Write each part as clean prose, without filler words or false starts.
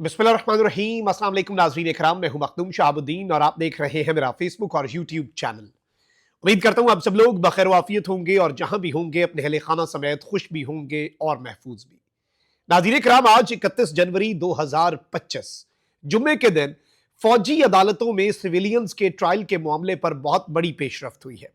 बिस्मिल्लाहिर्रहमानिर्रहीम। अस्सलाम वालेकुम नाज़रीन इकराम, मैं हूं मखदूम शहाबुद्दीन और आप देख रहे हैं मेरा फेसबुक और यूट्यूब चैनल। उम्मीद करता हूं आप सब लोग बखैर वाफियत होंगे और जहां भी होंगे अपने अहले खाना समेत खुश भी होंगे और महफूज भी। नाज़रीन इकराम, आज 31 जनवरी 2025 जुम्मे के दिन फौजी अदालतों में सिविलियंस के ट्रायल के मामले पर बहुत बड़ी पेशरफ्त हुई है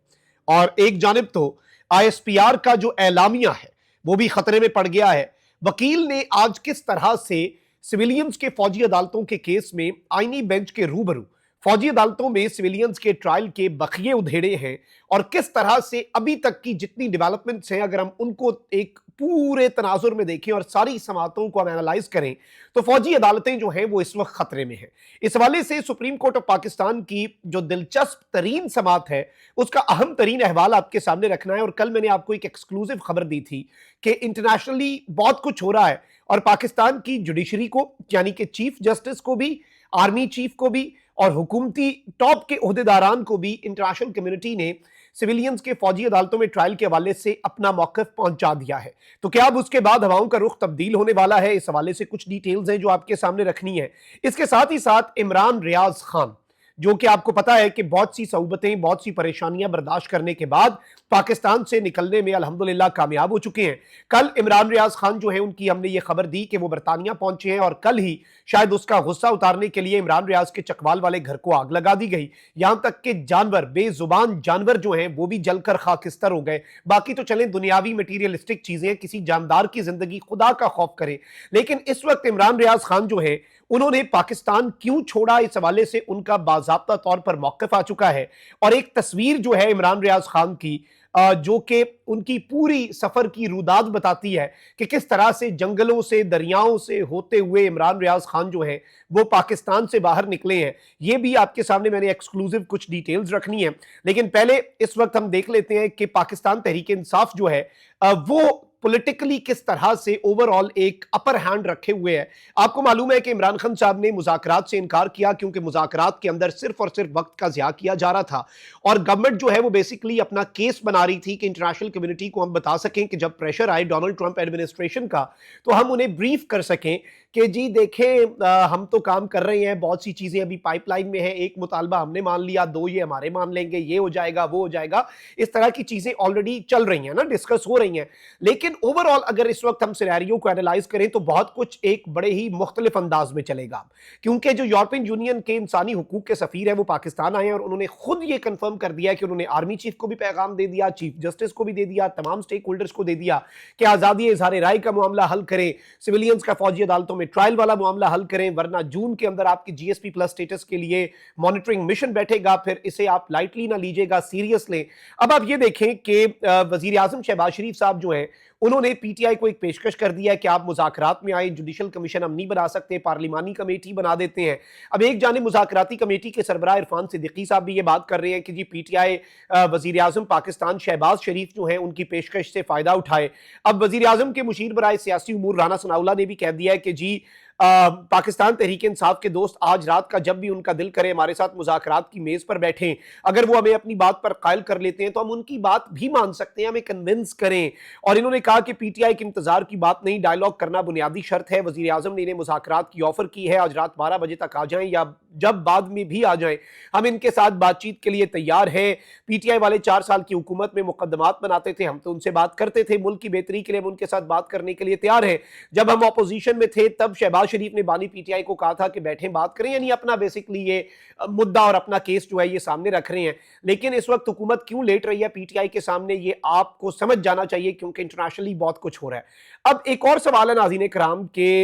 और एक जानिब तो ISPR का जो एलामिया है वो भी खतरे में पड़ गया है। वकील ने आज किस तरह से सिविलियंस के फौजी अदालतों के केस में आईनी बेंच के रूबरू फौजी अदालतों में सिविलियंस के ट्रायल के बखिए उधेड़े हैं और किस तरह से अभी तक की जितनी डेवलपमेंट्स हैं अगर हम उनको एक पूरे तनाजुर में देखें और सारी समातों को हम एनालाइज करें तो फौजी अदालतें जो हैं वो इस वक्त खतरे में हैं। इस हवाले से सुप्रीम कोर्ट ऑफ पाकिस्तान की जो दिलचस्प तरीन समात है उसका अहम तरीन अहवाल आपके सामने रखना है। और कल मैंने आपको एक एक्सक्लूसिव खबर दी थी कि इंटरनेशनली बहुत कुछ हो रहा है और पाकिस्तान की जुडिशरी को यानी कि चीफ जस्टिस को भी, आर्मी चीफ को भी और हुकूमती टॉप के ओहदेदारान को भी इंटरनेशनल कम्युनिटी ने सिविलियंस के फौजी अदालतों में ट्रायल के हवाले से अपना मौक़िफ़ पहुंचा दिया है। तो क्या अब उसके बाद हवाओं का रुख तब्दील होने वाला है? इस हवाले से कुछ डिटेल्स हैं जो आपके सामने रखनी है। इसके साथ ही साथ इमरान रियाज खान, जो कि आपको पता है कि बहुत सी सऊबतें, बहुत सी परेशानियां बर्दाश्त करने के बाद पाकिस्तान से निकलने में अल्हम्दुलिल्लाह कामयाब हो चुके हैं। कल इमरान रियाज खान जो है उनकी हमने ये खबर दी कि वो बरतानिया पहुंचे हैं और कल ही शायद उसका गुस्सा उतारने के लिए इमरान रियाज के चकवाल वाले घर को आग लगा दी गई। यहां तक कि जानवर, बेजुबान जानवर जो हैं वो भी जलकर खाकिस्तर हो गए। बाकी तो चलें दुनियावी मटीरियलिस्टिक चीजें, किसी जानदार की जिंदगी खुदा का खौफ करे, लेकिन इस वक्त इमरान रियाज खान जो है उन्होंने पाकिस्तान क्यों छोड़ा, इस हवाले से उनका बाज़ाब्ता तौर पर मौक़िफ़ आ चुका है। और एक तस्वीर जो है इमरान रियाज खान की जो कि उनकी पूरी सफर की रुदाद बताती है कि किस तरह से जंगलों से, दरियाओं से होते हुए इमरान रियाज खान जो है वो पाकिस्तान से बाहर निकले हैं। ये भी आपके सामने मैंने एक्सक्लूसिव कुछ डिटेल्स रखनी है, लेकिन पहले इस वक्त हम देख लेते हैं कि पाकिस्तान तहरीक इंसाफ जो है वो पॉलिटिकली किस तरह से ओवरऑल एक अपर हैंड रखे हुए है। आपको मालूम है कि इमरान खान साहब ने मुज़ाकरात से इनकार किया क्योंकि मुज़ाकरात के अंदर सिर्फ और सिर्फ वक्त का ज़िया किया जा रहा था और गवर्नमेंट जो है वो बेसिकली अपना केस बना रही थी कि इंटरनेशनल कम्युनिटी को हम बता सकें कि जब प्रेशर आए डोनाल्ड ट्रंप एडमिनिस्ट्रेशन का तो हम उन्हें ब्रीफ कर सकें कि जी देखें हम तो काम कर रहे हैं, बहुत सी चीज़ें अभी पाइपलाइन में है, एक मुतालबा हमने मान लिया, दो ये हमारे मान लेंगे, ये हो जाएगा, वो हो जाएगा। इस तरह की चीज़ें ऑलरेडी चल रही हैं ना, डिस्कस हो रही हैं। लेकिन ओवरऑल अगर इस वक्त हम सिनेरियो को एनालाइज करें तो बहुत कुछ एक बड़े ही मुख्तलिफ अंदाज में चलेगा, क्योंकि जो यूरोपियन यूनियन के इंसानी हुकूक के सफीर है वो पाकिस्तान आए और उन्होंने खुद ये कंफर्म कर दिया कि उन्होंने आर्मी चीफ को भी पैगाम दे दिया, चीफ जस्टिस को भी दे दिया, तमाम स्टेक होल्डर्स को दे दिया कि आज़ादी इजहार राय का मामला हल करें, सिविलियंस का फौजी अदालतों में ट्रायल वाला मामला हल करें, वरना जून के अंदर आपकी GSP प्लस स्टेटस के लिए मॉनिटरिंग मिशन बैठेगा, फिर इसे आप लाइटली ना लीजिएगा, सीरियस लें। अब आप ये देखें कि वजीर आजम शहबाज शरीफ साहब जो हैं उन्होंने PTI को एक पेशकश कर दिया है कि आप मुज़ाकरात में आए, जुडिशल कमीशन हम नहीं बना सकते, पार्लिमानी कमेटी बना देते हैं। अब एक जानिब मुज़ाकराती कमेटी के सरबराह इरफान सिद्दीकी साहब भी ये बात कर रहे हैं कि जी PTI वजीर आजम पाकिस्तान शहबाज शरीफ जो है उनकी पेशकश से फ़ायदा उठाए। अब वजीर आजम के मुशीर बराए सियासी उमूर राना सनाउल्लाह ने भी कह दिया है कि जी पाकिस्तान तहरीक इंसाफ के दोस्त आज रात का जब भी उनका दिल करे हमारे साथ मुज़ाकरात की मेज पर बैठें, अगर वो हमें अपनी बात पर कायल कर लेते हैं तो हम उनकी बात भी मान सकते हैं, हमें कन्विंस करें। और इन्होंने कहा कि PTI के इंतजार की बात नहीं, डायलॉग करना बुनियादी शर्त है। वजीर आजम ने इन्हें मुज़ाकरात की ऑफर की है, आज रात 12 बजे तक आ जाएं या जब बाद में भी आ जाएं, हम इनके साथ बातचीत के लिए तैयार हैं। PTI वाले 4 साल की हुकूमत में मुकदमात बनाते थे, हम तो उनसे बात करते थे, मुल्क की बेहतरी के लिए हम उनके साथ बात करने के लिए तैयार हैं। जब हम अपोजिशन में थे तब शहबाज शरीफ ने बानी PTI को कहा था कि बैठे बात करें, यानी अपना बेसिकली ये मुद्दा और अपना केस जो है ये सामने रख रहे हैं। लेकिन इस वक्त हुकूमत क्यों लेट रही है PTI के सामने, ये आपको समझ जाना चाहिए क्योंकि इंटरनेशनली बहुत कुछ हो रहा है। अब एक और सवाल है नाज़रीन कराम के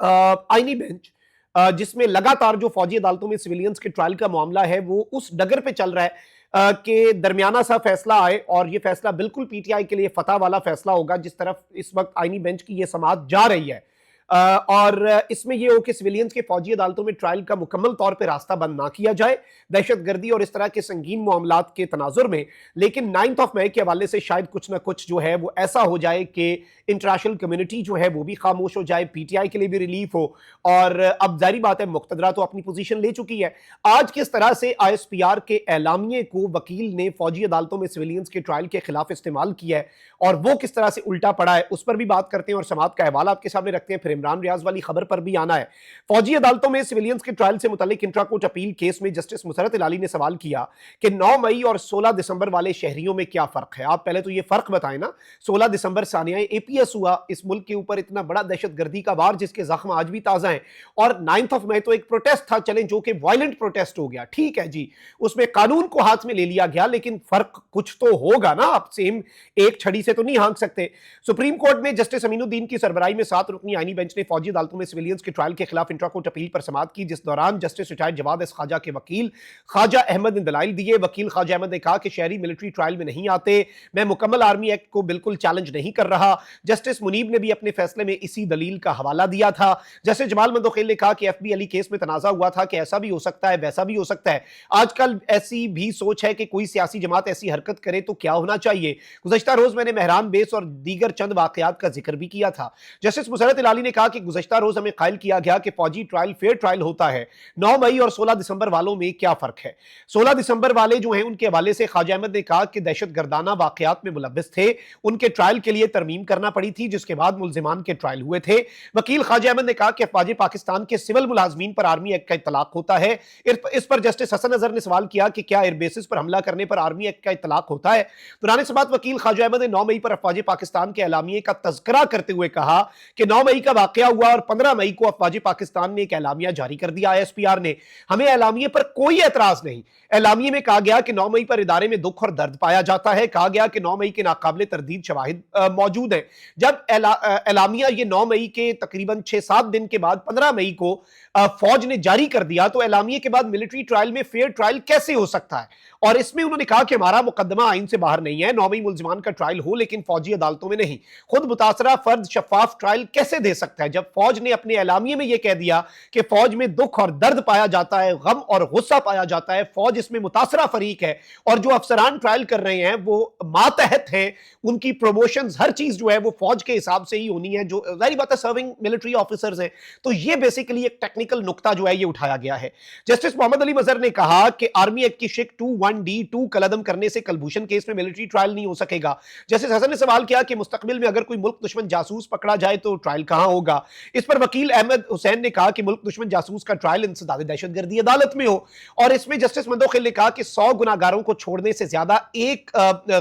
आईनी बेंच जिसमें लगातार जो फौजी अदालतों में सिविलियंस के ट्रायल का मामला है वो उस डगर पे चल रहा है कि दरमियाना सा फैसला आए और ये फैसला बिल्कुल PTI के लिए फतह वाला फैसला होगा जिस तरफ इस वक्त आईनी बेंच की ये समाअत जा रही है। और इसमें यह हो कि सिविलियंस के फौजी अदालतों में ट्रायल का मुकम्मल तौर पर रास्ता बंद ना किया जाए दहशतगर्दी और इस तरह के संगीन मामलात के तनाजुर में, लेकिन 9 मई के हवाले से शायद कुछ ना कुछ जो है वो ऐसा हो जाए कि इंटरनेशनल कम्युनिटी जो है वो भी खामोश हो जाए, PTI के लिए भी रिलीफ हो। और अब जारी बात है मुक्तदरा तो अपनी पोजीशन ले चुकी है। आज किस तरह से ISPR के एलामिये को वकील ने फौजी अदालतों में सिविलियंस के ट्रायल के खिलाफ इस्तेमाल किया है और वो किस तरह से उल्टा पड़ा है उस पर भी बात करते हैं और समाअत का अहवाल आपके सामने रखते हैं। फिर इमरान रियाज वाली खबर पर भी आना है। फौजी अदालतों में सिविलियंस के ट्रायल से मुतालिक इंट्रा कोर्ट अपील केस में जस्टिस मुसरत इलाली ने सवाल किया कि 9 मई और 16 दिसंबर वाले शहरियों में क्या फर्क है। आप पहले तो ये फर्क बताएं ना। 16 दिसंबर सानिया एपीएस हुआ, इस मुल्क के ऊपर इतना बड़ा दहशतगर्दी का वार जिसके जख्म आज भी ताजा हैं, और 9 मई तो एक प्रोटेस्ट था, चलें, जो कि वायलेंट प्रोटेस्ट हो गया, ठीक है जी, उसमें कानून को हाथ में ले लिया गया, लेकिन फर्क कुछ तो होगा ना। आप सेम एक छड़ी से तो नहीं हाँक सकते। सुप्रीम कोर्ट में जस्टिस अमीनुद्दीन की सरबराही में 7 रुकनी आईनी बेंच ने फौजी अदालतों में सिविलियंस के ट्रायल के खिलाफ इंट्रा कोर्ट अपील पर समाअत की, जिस दौरान जस्टिस रिटायर्ड जवाद एस खाजा के वकील खाजा अहमद ने दलाइल दिए। वकील खाजा अहमद ने कहा कि शहरी मिलिट्री ट्रायल में नहीं आते, मैं मुकम्मल आर्मी एक्ट को बिल्कुल चैलेंज नहीं कर रहा। जस्टिस मुनीब ने भी अपने फैसले में इसी दलील का हवाला दिया था। जस्टिस जमाल मंदोखेल ने कहा कि एफबी अली केस में तनाजा हुआ था कि ऐसा भी हो सकता है, वैसा भी हो सकता है। आजकल ऐसी भी सोच है कि कोई सियासी जमात ऐसी हरकत करे तो क्या होना चाहिए। गुज़श्ता रोज मैंने मेहरान बेस और दीगर चंद वाकयात का जिक्र भी किया था। जस्टिस मुसरत इलाली ने कहा कि गुज़श्ता रोज हमें कायल किया गया कि फौजी ट्रायल फेयर ट्रायल होता है, 9 मई और 16 दिसंबर वालों में क्या फर्क है। 16 दिसंबर वाले जो हैं उनके हवाले से खाजा अहमद ने कहा कि दहशतगर्दाना वाकयात में मुलव्वस थे, उनके ट्रायल के लिए तरमीम करना पड़ी थी, जिसके बाद मुल्जिमान के ट्रायल हुए थे। वकील खाजा अहमद ने कहा कि अफवाज पाकिस्तान के सिविल मुलाजमीन पर आर्मी एक्ट का इतलाक होता है। इस पर जस्टिस हसन अजहर ने सवाल किया कि क्या एयरबेसिस पर हमला करने पर आर्मी एक्ट का इतलाक होता है। दुराने से बात वकील खाजा अहमद ने 9 मई पर अफवाज पाकिस्तान के एलामिये का तज़किरा करते हुए कहा कि 9 मई का वाकया हुआ और 15 मई को अफवाज पाकिस्तान ने एक एलामिया जारी कर दिया ISPR ने। हमें एलामिये पर कोई एतराज नहीं। एलामिये में कहा गया कि 9 मई पर इदारे में दुख और दर्द पाया जाता है। कहा गया कि 9 मई के नाकाबिले तरदीद शवाहिद मौजूद हैं। जब एलामिया ये 9 मई के तकरीबन 6-7 दिन के बाद 15 मई को फौज ने जारी कर दिया, तो एलामिये के बाद मिलिट्री ट्रायल में फेयर ट्रायल कैसे हो सकता है। और इसमें उन्होंने कहा कि हमारा मुकदमा आइन से बाहर नहीं है, 9 मई मुल्जिमान का ट्रायल हो लेकिन फौजी अदालतों में नहीं। खुद मुतासरा फर्द शफाफ ट्रायल कैसे दे सकता है जब फौज ने अपने एलामिये में यह कह दिया कि फौज में दुख और दर्द पाया जाता है, गम और गुस्सा पाया जाता है, फौज इसमें मुतासरा फरीक है, और जो अफसरान ट्रायल कर रहे हैं वो मातहत हैं, उनकी प्रमोशंस हर चीज जो है वो फौज के हिसाब से ही होनी है, जो जाहिर बात है सर्विंग मिलिट्री ऑफिसर्स हैं। तो ये बेसिकली एक टेक्निकल नुक्ता जो है ये उठाया गया है। जस्टिस मोहम्मद अली मजहर ने कहा कि आर्मी एक्ट की शिक 21D2 कलदम करने से कलभूषण केस में मिलिट्री ट्रायल नहीं हो सकेगा। जस्टिस हसन ने सवाल किया कि मुस्तकबिल में अगर कोई मुल्क दुश्मन जासूस पकड़ा जाए तो ट्रायल कहां होगा। इस पर वकील अहमद हुसैन ने कहा कि मुल्क दुश्मन जासूस का ट्रायल इंसदाद दहशतगर्दी अदालत में हो। और इसमें जस्टिस मंदोखेल ने कहा कि 100 गुनाहगारों को छोड़ने से ज्यादा एक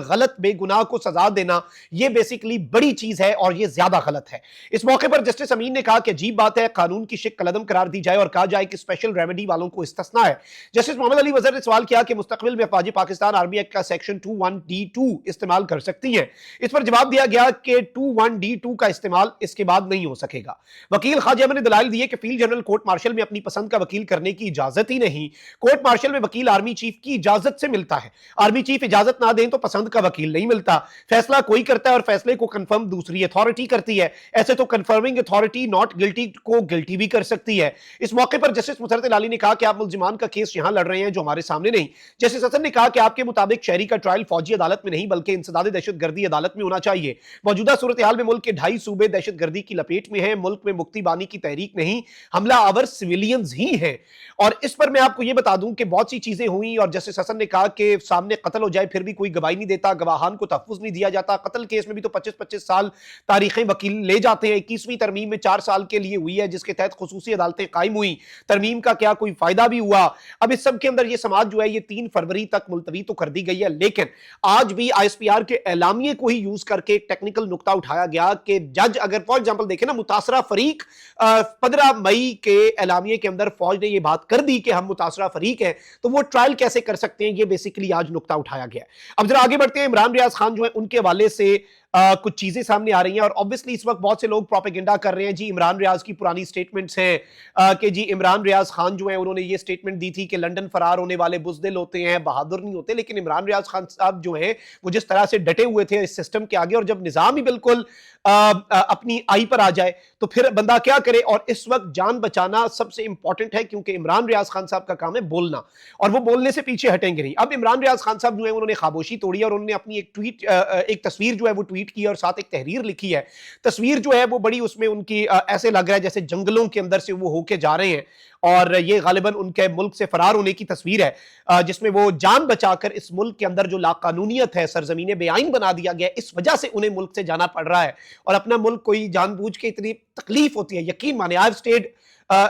गलत बेगुनाह को सजा देना यह बेसिकली बड़ी चीज है और यह ज्यादा गलत है। इस मौके पर जस्टिस अमीन ने कहा कि अजीब बात है, कानून की शिक कलदम करार दी जाए और कहा जाए कि स्पेशल रेमेडी वालों को इस्तिस्ना है। जस्टिस मोहम्मद अली मजहर ने सवाल किया कि मुस्तकबिल में फौजी पाकिस्तान आर्मी एक्ट का सेक्शन 21D2 इस्तेमाल कर सकती है। इस पर जवाब दिया गया कि 21D2 का इस्तेमाल इसके बाद नहीं हो सकेगा। वकील खाजा अहमद ने दलाइल दिए कि फील्ड जनरल कोर्ट मार्शल में अपनी पसंद का वकील करने की इजाजत ही नहीं। कोर्ट मार्शल में वकील आर्मी चीफ की इजाजत से मिलता है। आर्मी चीफ इजाजत ना दें तो पसंद का वकील नहीं मिलता। फैसला कोई करता है और फैसले को कंफर्म दूसरी अथॉरिटी करती है। ऐसे तो कंफर्मिंग अथॉरिटी नॉट गिल्टी को गिल्टी भी कर सकती है। इस मौके पर जस्टिस मुसरत इलाली ने कहा कि आप मुल्जिमान का केस यहां लड़ रहे हैं जो हमारे सामने नहीं। जस्टिस हसन ने कहा कि आपके मुताबिक शहरी का ट्रायल फौजी अदालत में नहीं बल्कि इंसदाद दहशतगर्दी अदालत में होना चाहिए। मौजूदा सूरत हाल में मुल्क के 2.5 सूबे दहशतगर्दी की लपेट में हैं। मुल्क में मुक्ति बानी की तहरीक नहीं, हमला आवर सिविलियंस ही हैं। और इस पर मैं आपको यह बता दूं कि बहुत सी चीजें हुई और जस्टिस हसन ने कहा कि सामने कत्ल हो जाए फिर भी कोई गवाही नहीं देता, गवाहान को तहफ्फुज नहीं दिया जाता। कत्ल केस में भी तो 25-25 साल तारीखें वकील ले जाते हैं। 21वीं तरमीम में 4 साल के लिए हुई है जिसके तहत खुसूसी अदालतें कायम हुई। तरमीम का क्या कोई फायदा भी हुआ? अब इस सब के अंदर ये समाज जो है ये 3 फरवरी तक मुलतवी तो कर दी गई है, लेकिन आज भी ISPR के एलामिये को ही यूज करके एक टेक्निकल नुक्ता उठाया गया कि जज अगर फॉर एग्जांपल देखें ना, मुतासरा फरीक 15 मई के एलामिये के अंदर फौज ने ये बात कर दी कि हम मुतासरा फरीक हैं, तो वो ट्रायल कैसे कर सकते हैं, ये बेसिकली आज नुक्ता उठाया गया है। अब जरा आगे बढ़ते हैं। इमरान रियाज खान जो है उनके हवाले से कुछ चीजें सामने आ रही हैं और ऑब्वियसली इस वक्त बहुत से लोग प्रोपेगेंडा कर रहे हैं जी इमरान रियाज की पुरानी स्टेटमेंट्स हैं कि जी इमरान रियाज खान जो है उन्होंने ये स्टेटमेंट दी थी कि लंदन फरार होने वाले बुज़दिल होते हैं, बहादुर नहीं होते। लेकिन इमरान रियाज खान साहब जो हैं वो जिस तरह से डटे हुए थे इस सिस्टम के आगे, और जब निजाम ही बिल्कुल अपनी आई पर आ जाए तो फिर बंदा क्या करे। और इस वक्त जान बचाना सबसे इंपॉर्टेंट है क्योंकि इमरान रियाज खान साहब का काम है बोलना और वो बोलने से पीछे हटेंगे नहीं। अब इमरान रियाज खान साहब जो है उन्होंने खामोशी तोड़ी और उन्होंने अपनी एक तस्वीर जो है वो ट्वीट ٹویٹ کی ہے اور ساتھ ایک تحریر لکھی ہے. تصویر جو ہے وہ بڑی اس میں ان کی ایسے لگ رہا ہے جیسے جنگلوں کے اندر سے وہ ہو کے جا رہے ہیں, اور یہ غالباً ان کے ملک سے فرار ہونے کی تصویر ہے, جس میں وہ جان بچا کر اس ملک کے اندر جو لاقانونیت ہے, سرزمین بے آئین بنا دیا گیا ہے, اس وجہ سے انہیں ملک سے جانا پڑ رہا ہے. اور اپنا ملک کوئی جان بوجھ کے اتنی تکلیف ہوتی ہے, یقین مانے آئی اسٹیڈ,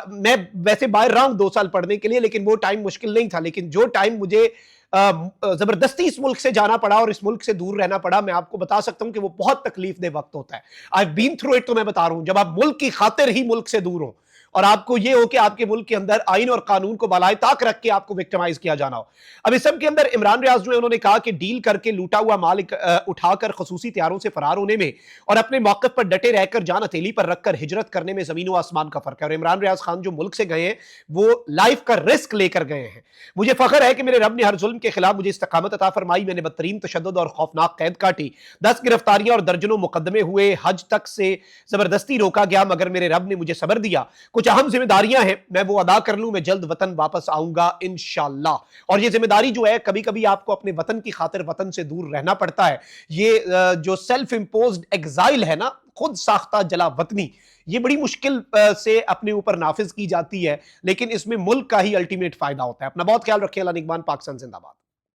میں ویسے باہر رہا ہوں 2 سال پڑھنے کے لیے, لیکن وہ ٹائم مشکل نہیں تھا, لیکن جو ٹائم مجھے زبردستی اس ملک سے جانا پڑا اور اس ملک سے دور رہنا پڑا, میں آپ کو بتا سکتا ہوں کہ وہ بہت تکلیف دہ وقت ہوتا ہے. I've been through it, تو میں بتا رہا ہوں, جب آپ ملک کی خاطر ہی ملک سے دور ہوں اور آپ کو یہ ہو کہ آپ کے ملک کے اندر آئین اور قانون کو بالائے طاق رکھ کے آپ کو وکٹمائز کیا جانا ہو. اب اس سب کے اندر عمران ریاض جو ہے انہوں نے کہا کہ ڈیل کر کے لوٹا ہوا مال اٹھا کر خصوصی طیاروں سے فرار ہونے میں اور اپنے موقف پر ڈٹے رہ کر جان ہتھیلی پر رکھ کر ہجرت کرنے میں زمین و آسمان کا فرق ہے. اور عمران ریاض خان جو ملک سے گئے ہیں وہ لائف کا رسک لے کر گئے ہیں. مجھے فخر ہے کہ میرے رب نے ہر ظلم کے خلاف مجھے استقامت عطا فرمائی, میں نے بدترین تشدد اور خوفناک قید کاٹی, 10 گرفتاریاں اور درجنوں مقدمے ہوئے, حج تک سے زبردستی روکا گیا, مگر میرے رب نے مجھے صبر دیا. کچھ اہم ذمہ داریاں ہیں, میں وہ ادا کر لوں, میں جلد وطن واپس آؤں گا انشاءاللہ. اور یہ ذمہ داری جو ہے, کبھی کبھی آپ کو اپنے وطن کی خاطر وطن سے دور رہنا پڑتا ہے. یہ جو سیلف امپوزڈ ایگزائل ہے نا, خود ساختہ جلا وطنی, یہ بڑی مشکل سے اپنے اوپر نافذ کی جاتی ہے, لیکن اس میں ملک کا ہی الٹیمیٹ فائدہ ہوتا ہے. اپنا بہت خیال رکھیں. اللہ نگہبان. پاکستان زندہ باد.